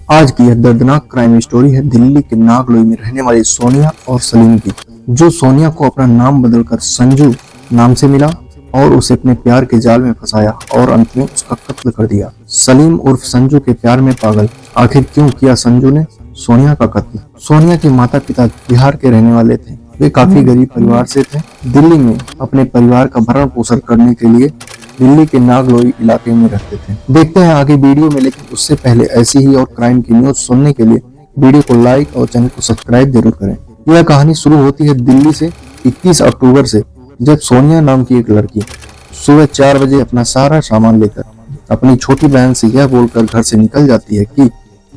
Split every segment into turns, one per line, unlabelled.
आज की यह दर्दनाक क्राइम स्टोरी है दिल्ली के नागलोई में रहने वाली सोनिया और सलीम की, जो सोनिया को अपना नाम बदलकर संजू नाम से मिला और उसे अपने प्यार के जाल में फंसाया और अंत में उसका कत्ल कर दिया। सलीम उर्फ संजू के प्यार में पागल, आखिर क्यों किया संजू ने सोनिया का कत्ल? सोनिया के माता पिता बिहार के रहने वाले थे। वे काफी गरीब परिवार से थे। दिल्ली में अपने परिवार का भरण पोषण करने के लिए दिल्ली के नागलोई इलाके में रहते थे। देखते हैं आगे वीडियो में, लेकिन उससे पहले ऐसी ही और क्राइम की न्यूज सुनने के लिए वीडियो को लाइक और चैनल को सब्सक्राइब जरूर करें। यह कहानी शुरू होती है दिल्ली से 21 अक्टूबर से, जब सोनिया नाम की एक लड़की सुबह 4 बजे अपना सारा सामान लेकर अपनी छोटी बहन से यह बोलकर घर से निकल जाती है कि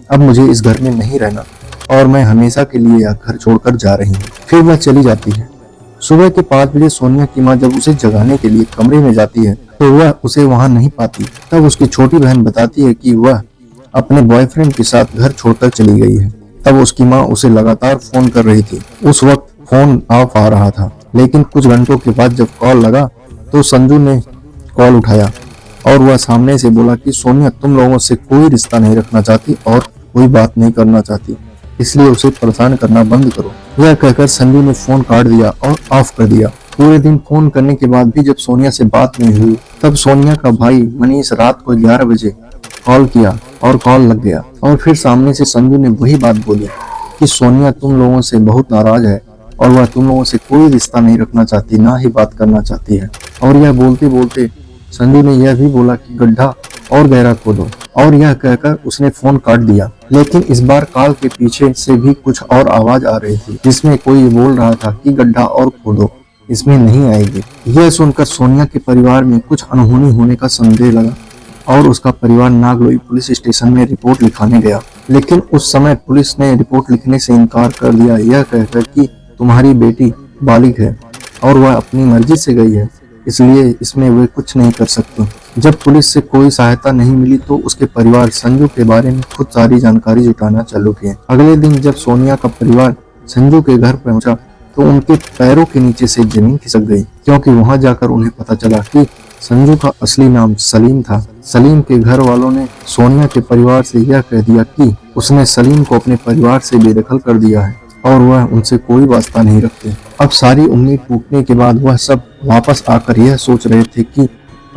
अब मुझे इस घर में नहीं रहना और मैं हमेशा के लिए यह घर छोड़कर जा रही हूँ। फिर वह चली जाती है। सुबह के 5 बजे सोनिया की माँ जब उसे जगाने के लिए कमरे में जाती है तो वह उसे वहां नहीं पाती। तब उसकी छोटी बहन बताती है कि वह अपने बॉयफ्रेंड के साथ घर छोड़कर चली गई है। तब उसकी माँ उसे लगातार फोन कर रही थी। उस वक्त फोन ऑफ आ रहा था, लेकिन कुछ घंटों के बाद जब कॉल लगा तो संजू ने कॉल उठाया और वह सामने से बोला कि सोनिया तुम लोगों से कोई रिश्ता नहीं रखना चाहती और कोई बात नहीं करना चाहती, इसलिए उसे परेशान करना बंद करो। यह कहकर संजू ने फोन काट दिया और ऑफ कर दिया। पूरे दिन फोन करने के बाद भी जब सोनिया से बात नहीं हुई, तब सोनिया का भाई मनीष रात को 11 बजे कॉल किया और कॉल लग गया और फिर सामने से संजू ने वही बात बोली कि सोनिया तुम लोगों से बहुत नाराज है और वह तुम लोगों से कोई रिश्ता नहीं रखना चाहती, ना ही बात करना चाहती है। और यह बोलते बोलते संजू ने यह भी बोला कि गड्ढा और गहरा खोदो, और यह कहकर उसने फोन काट दिया। लेकिन इस बार कॉल के पीछे से भी कुछ और आवाज आ रही थी, जिसमें कोई बोल रहा था कि गड्ढा और खोदो, इसमें नहीं आएगी। यह सुनकर सोनिया के परिवार में कुछ अनहोनी होने का संदेह लगा और उसका परिवार नागलोई पुलिस स्टेशन में रिपोर्ट लिखाने गया। लेकिन उस समय पुलिस ने रिपोर्ट लिखने से इनकार कर दिया, यह कहकर कि तुम्हारी बेटी बालिग है और वह अपनी मर्जी से गई है, इसलिए इसमें वे कुछ नहीं कर सकते। जब पुलिस से कोई सहायता नहीं मिली तो उसके परिवार संजू के बारे में खुद सारी जानकारी जुटाना चालू किए। अगले दिन जब सोनिया का परिवार संजू के घर पहुंचा तो उनके पैरों के नीचे से जमीन खिसक गई, क्योंकि वहां जाकर उन्हें पता चला कि संजू का असली नाम सलीम था। सलीम के घर वालों ने सोनिया के परिवार से यह कह दिया कि उसने सलीम को अपने परिवार से बेदखल कर दिया है और वह उनसे कोई वास्ता नहीं रखते। अब सारी उम्मीद टूटने के बाद वह सब वापस आकर यह सोच रहे थे कि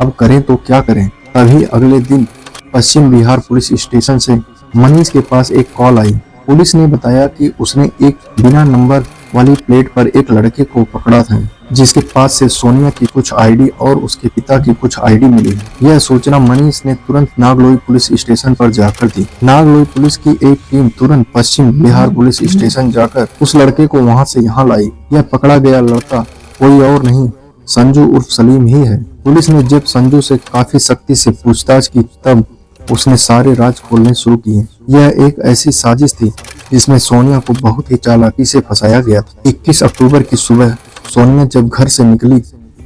अब करें तो क्या करें। तभी अगले दिन पश्चिम बिहार पुलिस स्टेशन से मनीष के पास एक कॉल आई। पुलिस ने बताया कि उसने एक बिना नंबर वाली प्लेट पर एक लड़के को पकड़ा था, जिसके पास से सोनिया की कुछ आईडी और उसके पिता की कुछ आईडी मिली। यह सूचना मनीष ने तुरंत नागलोई पुलिस स्टेशन पर जाकर दी। नागलोई पुलिस की एक टीम तुरंत पश्चिम बिहार पुलिस स्टेशन जाकर उस लड़के को वहां से यहाँ लाई। यह पकड़ा गया लड़का कोई और नहीं, संजू उर्फ सलीम ही है। पुलिस ने जब संजू से काफी सख्ती से पूछताछ की तब उसने सारे राज खोलने शुरू किए। यह एक ऐसी साजिश थी जिसमें सोनिया को बहुत ही चालाकी से फंसाया गया था। 21 अक्टूबर की सुबह सोनिया जब घर से निकली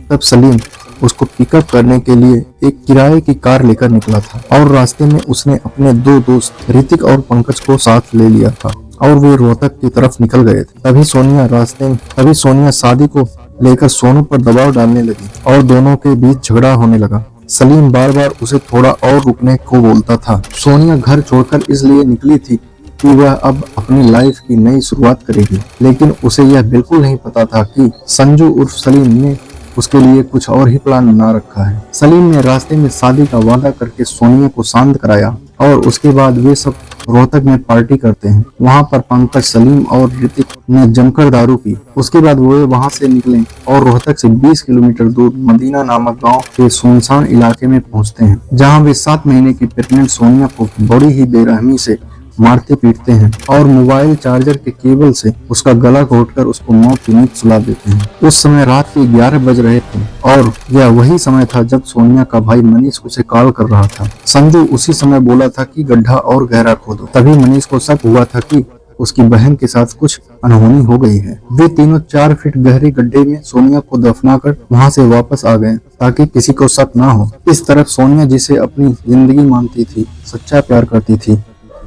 तब सलीम उसको पिकअप करने के लिए एक किराए की कार लेकर निकला था और रास्ते में उसने अपने 2 दोस्त ऋतिक और पंकज को साथ ले लिया था और वे रोहतक की तरफ निकल गए थे। तभी सोनिया शादी को लेकर सोनू पर दबाव डालने लगी और दोनों के बीच झगड़ा होने लगा। सलीम बार बार उसे थोड़ा और रुकने को बोलता था। सोनिया घर छोड़कर इसलिए निकली थी कि वह अब अपनी लाइफ की नई शुरुआत करेगी, लेकिन उसे यह बिल्कुल नहीं पता था कि संजू उर्फ सलीम ने उसके लिए कुछ और ही प्लान बना रखा है। सलीम ने रास्ते में शादी का वादा करके सोनिया को शांत कराया और उसके बाद वे सब रोहतक में पार्टी करते हैं। वहां पर पंकज, सलीम और ऋतिक ने जमकर दारू पी। उसके बाद वो वहां से निकले और रोहतक से 20 किलोमीटर दूर मदीना नामक गांव के सुनसान इलाके में पहुंचते हैं, जहां वे 7 महीने की प्रेग्नेंट सोनिया को बड़ी ही बेरहमी से मारते पीटते हैं और मोबाइल चार्जर के केबल से उसका गला घोटकर उसको मौत की नींद सुला देते हैं। उस समय रात के 11 बज रहे थे और यह वही समय था जब सोनिया का भाई मनीष उसे कॉल कर रहा था। संजू उसी समय बोला था कि गड्ढा और गहरा खोदो। तभी मनीष को शक हुआ था कि उसकी बहन के साथ कुछ अनहोनी हो गई है। वे तीनों 4 फीट गहरे गड्ढे में सोनिया को दफनाकर वहां से वापस आ गए ताकि किसी को शक ना हो। इस तरफ सोनिया, जिसे अपनी जिंदगी मानती थी, सच्चा प्यार करती थी,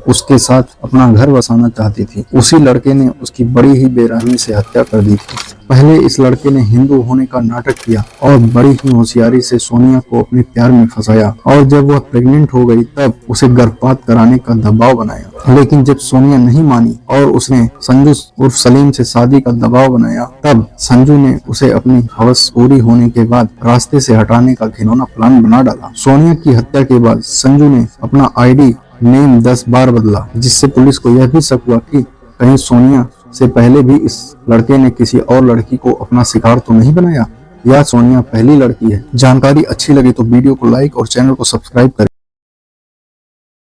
उसके साथ अपना घर बसाना चाहती थी। उसी लड़के ने उसकी बड़ी ही बेरहमी से हत्या कर दी थी। पहले इस लड़के ने हिंदू होने का नाटक किया और बड़ी ही होशियारी से सोनिया को अपने प्यार में फंसाया, और जब वह प्रेग्नेंट हो गई तब उसे गर्भपात कराने का दबाव बनाया। लेकिन जब सोनिया नहीं मानी और उसने संजू उर्फ सलीम से शादी का दबाव बनाया, तब संजू ने उसे अपनी हवस पूरी होने के बाद रास्ते से हटाने का घिनौना प्लान बना डाला। सोनिया की हत्या के बाद संजू ने अपना आईडी नेम 10 बार बदला, जिससे पुलिस को यह भी शक हुआ कि कहीं सोनिया से पहले भी इस लड़के ने किसी और लड़की को अपना शिकार तो नहीं बनाया, या सोनिया पहली लड़की है। जानकारी अच्छी लगी तो वीडियो को लाइक और चैनल को सब्सक्राइब करें।